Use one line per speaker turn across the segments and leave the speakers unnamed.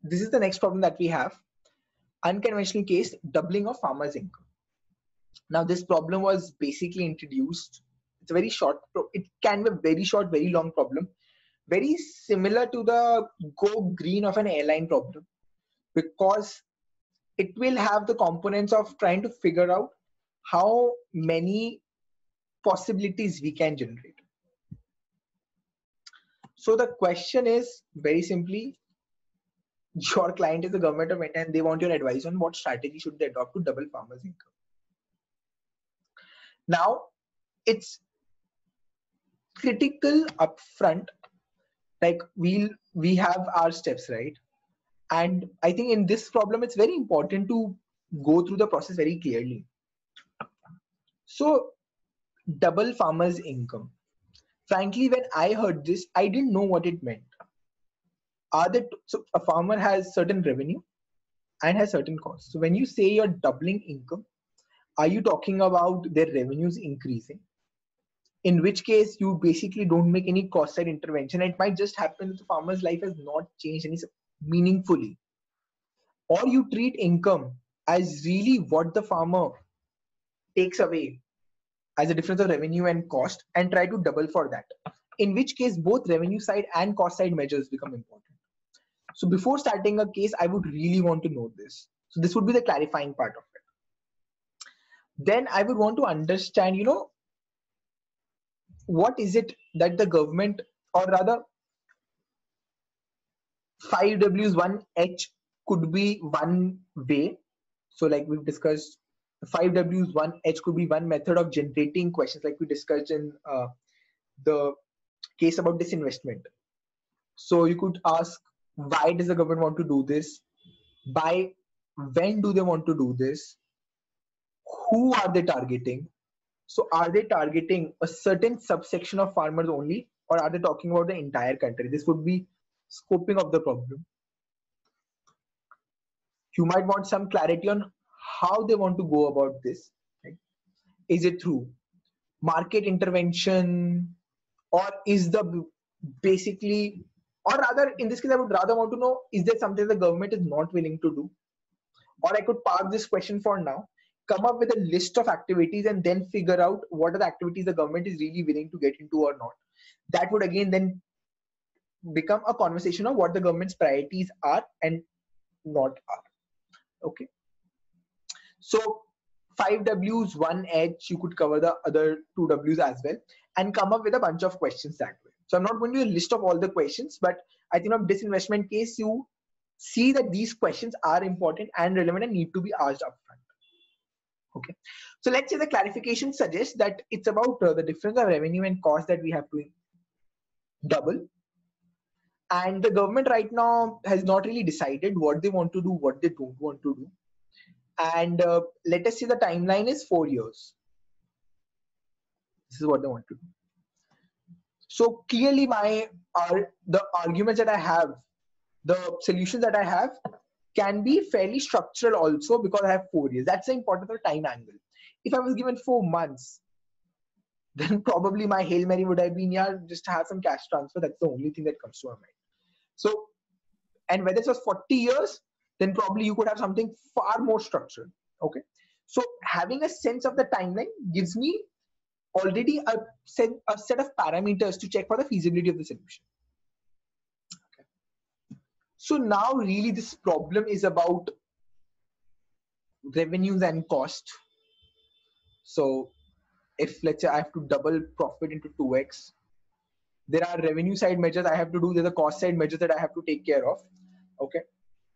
this is the next problem that we have. Unconventional case, doubling of farmers' income. Now, this problem was basically introduced. It's a very short, it can be a very short, very long problem, very similar to the go green of an airline problem, because it will have the components of trying to figure out how many possibilities we can generate. So the question is very simply, your client is the government of India and they want your advice on what strategy should they adopt to double farmers' income. Now, it's critical upfront, like we have our steps, right? And I think in this problem, it's very important to go through the process very clearly. So, double farmers' income. Frankly, when I heard this, I didn't know what it meant. So a farmer has certain revenue and has certain costs. So when you say you're doubling income, are you talking about their revenues increasing? In which case you basically don't make any cost side intervention. It might just happen that the farmer's life has not changed any meaningfully. Or you treat income as really what the farmer takes away as a difference of revenue and cost and try to double for that. In which case both revenue side and cost side measures become important. So before starting a case, I would really want to know this. So this would be the clarifying part of it. Then I would want to understand, what is it that the government, or rather 5Ws 1H could be one way. So like we've discussed, 5Ws 1H could be one method of generating questions, like we discussed in the case about disinvestment. So you could ask, why does the government want to do this? By when do they want to do this? Who are they targeting? So are they targeting a certain subsection of farmers only, or are they talking about the entire country? This would be scoping of the problem. You might want some clarity on how they want to go about this. Right? Is it through market intervention, or is the basically, or rather in this case, I would rather want to know, is there something the government is not willing to do? Or I could park this question for now, come up with a list of activities and then figure out what are the activities the government is really willing to get into or not. That would again then become a conversation of what the government's priorities are and not are. Okay. So 5Ws, 1H, you could cover the other 2Ws as well and come up with a bunch of questions that way. So I'm not going to do a list of all the questions, but I think of disinvestment case, you see that these questions are important and relevant and need to be asked upfront. Okay. So let's say the clarification suggests that it's about the difference of revenue and cost that we have to double. And the government right now has not really decided what they want to do, what they don't want to do. And let us say the timeline is 4 years. This is what they want to do. So clearly the arguments that I have, the solutions that I have can be fairly structural also, because I have 4 years. That's the important time angle. If I was given 4 months, then probably my Hail Mary would have been, yeah, just have some cash transfer. That's the only thing that comes to my mind. So, and whether it was 40 years, then probably you could have something far more structured. Okay. So having a sense of the timeline gives me already a set of parameters to check for the feasibility of the solution. Okay. So now really this problem is about revenues and cost. So if let's say I have to double profit into 2x, there are revenue side measures I have to do, there's a cost side measures that I have to take care of. Okay.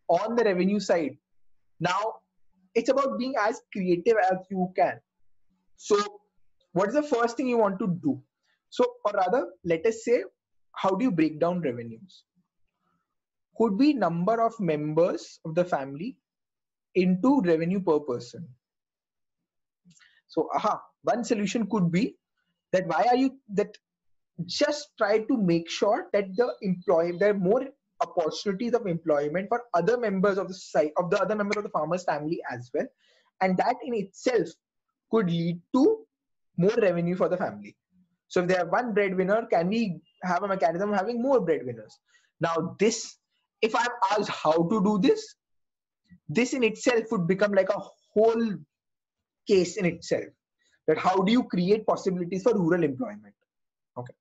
On the revenue side, now it's about being as creative as you can. So what is the first thing you want to do? So, or rather, let us say, how do you break down revenues? Could be number of members of the family into revenue per person. So, one solution could be that just try to make sure that there are more opportunities of employment for other members of the society, of the other members of the farmer's family as well. And that in itself could lead to more revenue for the family. So if they have one breadwinner, can we have a mechanism of having more breadwinners? Now this if I'm asked how to do this, this in itself would become like a whole case in itself. That how do you create possibilities for rural employment? Okay.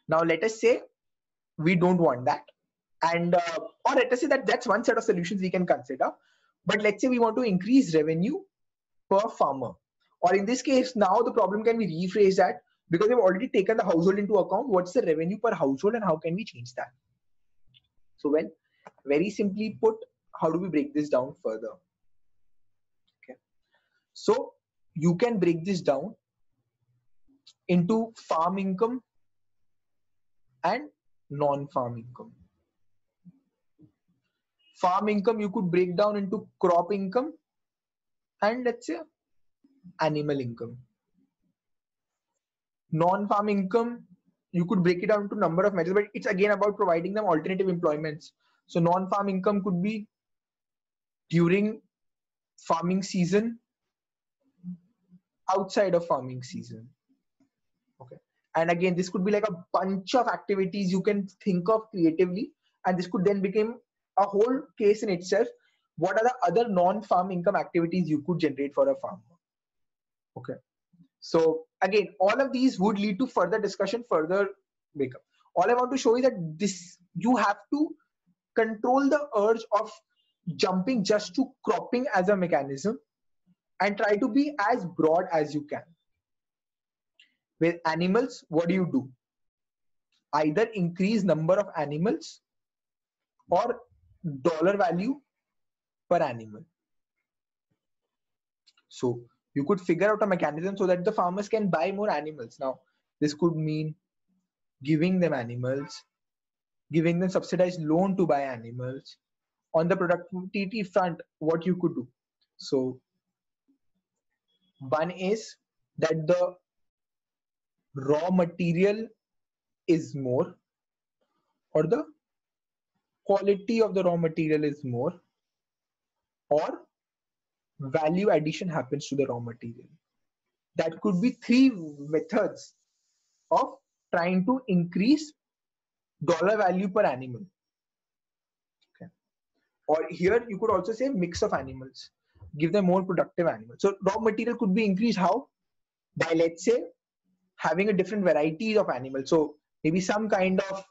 Now let us say we don't want that, and or let us say that that's one set of solutions we can consider. But let's say we want to increase revenue per farmer, or in this case now the problem can be rephrased that because we've already taken the household into account, what's the revenue per household and how can we change that? So well, very simply put, how do we break this down further? Okay, so you can break this down into farm income and non-farm income. Farm income you could break down into crop income and let's say animal income. Non-farm income you could break it down to number of methods, but it's again about providing them alternative employments. So non-farm income could be during farming season, outside of farming season. Okay, and again this could be like a bunch of activities you can think of creatively, and this could then become a whole case in itself. What are the other non-farm income activities you could generate for a farmer? Okay, so again all of these would lead to further discussion, further breakup. All I want to show is that this, you have to control the urge of jumping just to cropping as a mechanism and try to be as broad as you can. With animals, what do? Either increase number of animals or dollar value per animal. So you could figure out a mechanism so that the farmers can buy more animals. Now, this could mean giving them animals, giving them subsidized loan to buy animals. On the productivity front, what you could do? So one is that the raw material is more, or the quality of the raw material is more, or value addition happens to the raw material. That could be three methods of trying to increase dollar value per animal. Okay. Or here you could also say mix of animals, give them more productive animals. So raw material could be increased how? By let's say having a different varieties of animals. So maybe some kind of,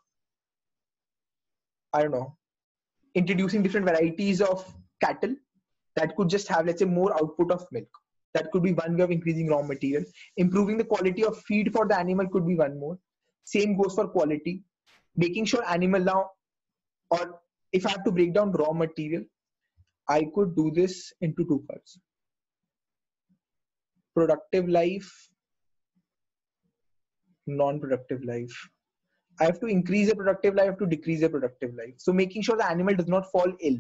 I don't know, introducing different varieties of cattle that could just have, let's say, more output of milk. That could be one way of increasing raw material. Improving the quality of feed for the animal could be one more. Same goes for quality. Making sure animal now, or if I have to break down raw material, I could do this into two parts. Productive life, non-productive life. I have to increase the productive life, I have to decrease the productive life. So making sure the animal does not fall ill.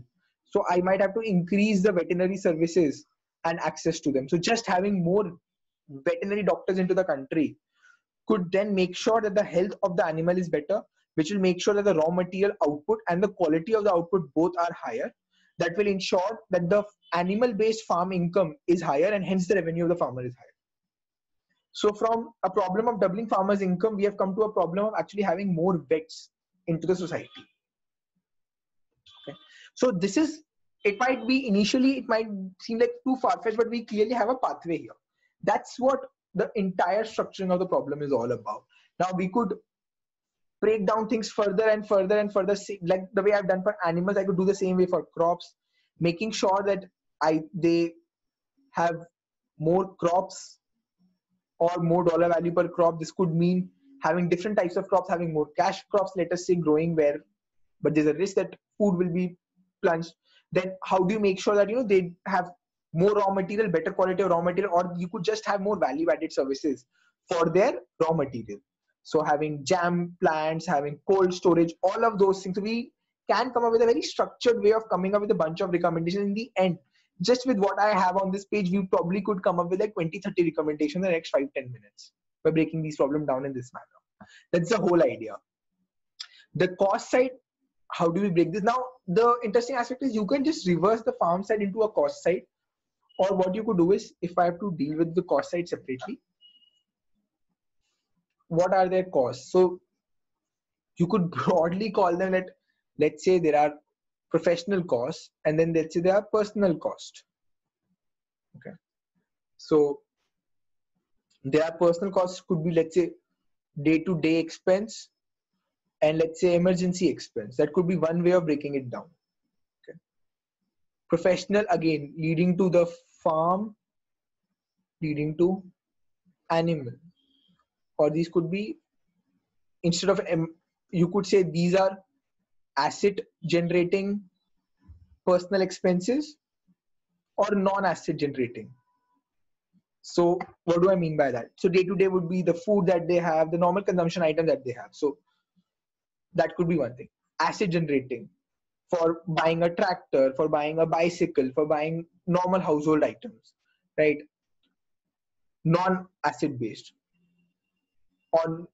So I might have to increase the veterinary services and access to them. So just having more veterinary doctors into the country could then make sure that the health of the animal is better, which will make sure that the raw material output and the quality of the output both are higher. That will ensure that the animal-based farm income is higher and hence the revenue of the farmer is higher. So from a problem of doubling farmers' income, we have come to a problem of actually having more vets into the society. Okay. So this is, it might be initially, it might seem like too far-fetched, but we clearly have a pathway here. That's what the entire structuring of the problem is all about. Now we could break down things further and further and further, like the way I've done for animals, I could do the same way for crops, making sure that they have more crops or more dollar value per crop. This could mean having different types of crops, having more cash crops, let us say growing where, but there's a risk that food will be plunged. Then how do you make sure that they have more raw material, better quality of raw material, or you could just have more value added services for their raw material. So having jam plants, having cold storage, all of those things. So we can come up with a very structured way of coming up with a bunch of recommendations. In the end, just with what I have on this page, we probably could come up with like 20-30 recommendations in the next 5-10 minutes by breaking these problems down in this manner. That's the whole idea. The cost side, how do we break this? Now, the interesting aspect is you can just reverse the farm side into a cost side. Or what you could do is, if I have to deal with the cost side separately, what are their costs? So you could broadly call them that let's say there are professional costs, and then let's say there are personal costs. Okay, so there are personal costs could be, let's say, day-to-day expense, and let's say emergency expense. That could be one way of breaking it down. Okay, professional, again, leading to the farm, leading to animal, or these could be, instead of you could say these are asset generating personal expenses or non-asset generating. So what do I mean by that? So day to day would be the food that they have, the normal consumption item that they have. So that could be one thing. Asset generating, for buying a tractor, for buying a bicycle, for buying normal household items, right? Non-asset based. On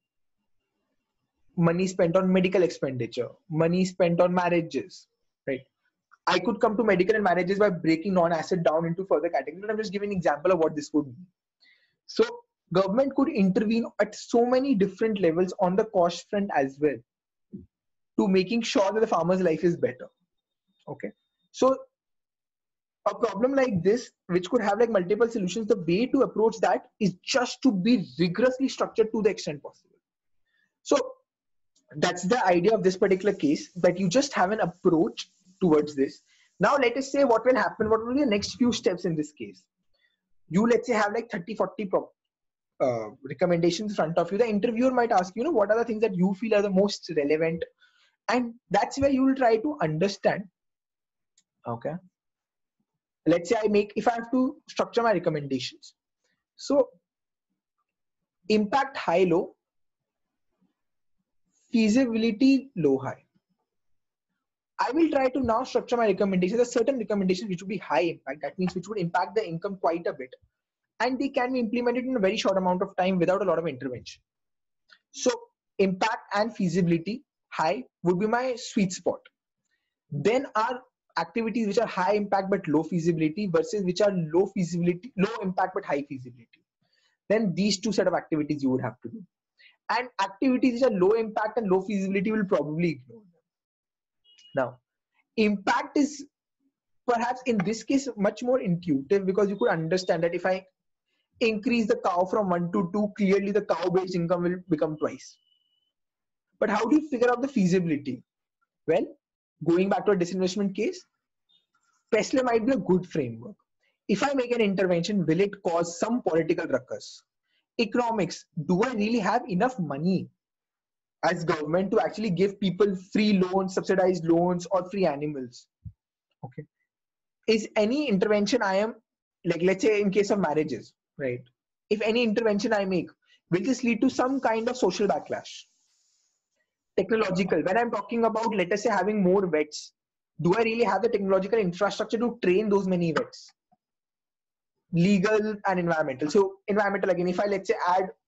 money spent on medical expenditure, money spent on marriages, right? I could come to medical and marriages by breaking non-asset down into further categories. I'm just giving an example of what this would be. So government could intervene at so many different levels on the cost front as well, to making sure that the farmer's life is better. Okay. So a problem like this, which could have like multiple solutions, the way to approach that is just to be rigorously structured to the extent possible. So that's the idea of this particular case, that you just have an approach towards this. Now let us say what will happen, what will be the next few steps in this case. You, let's say, have like 30-40 recommendations in front of you. The interviewer might ask you, what are the things that you feel are the most relevant, and that's where you will try to understand. Okay, let's say if I have to structure my recommendations, so impact high low, feasibility low high. I will try to now structure my recommendations. There are certain recommendations which would be high impact, that means which would impact the income quite a bit, and they can be implemented in a very short amount of time without a lot of intervention. So impact and feasibility high would be my sweet spot. Then are activities which are high impact but low feasibility versus which are low impact but high feasibility. Then these two set of activities you would have to do. And activities which are low impact and low feasibility will probably ignore them. Now, impact is perhaps in this case much more intuitive, because you could understand that if I increase the cow from 1 to 2, clearly the cow-based income will become twice. But how do you figure out the feasibility? Well, going back to a disinvestment case, PESTLE might be a good framework. If I make an intervention, will it cause some political ruckus? Economics, do I really have enough money as government to actually give people free loans, subsidized loans, or free animals? Okay. Is any intervention I am, like, let's say in case of marriages, right? If any intervention I make, will this lead to some kind of social backlash? Technological, when I'm talking about, let us say, having more vets, do I really have the technological infrastructure to train those many vets? Legal and environmental. So environmental, again, if I,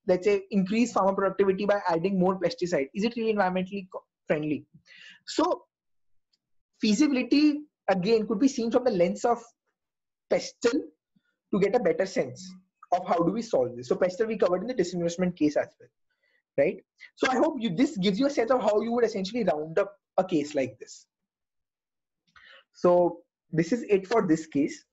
let's say increase farmer productivity by adding more pesticide, is it really environmentally friendly? So feasibility, again, could be seen from the lens of PESTLE to get a better sense of how do we solve this. So PESTLE we covered in the disinvestment case as well, right? So I hope this gives you a sense of how you would essentially round up a case like this. So this is it for this case.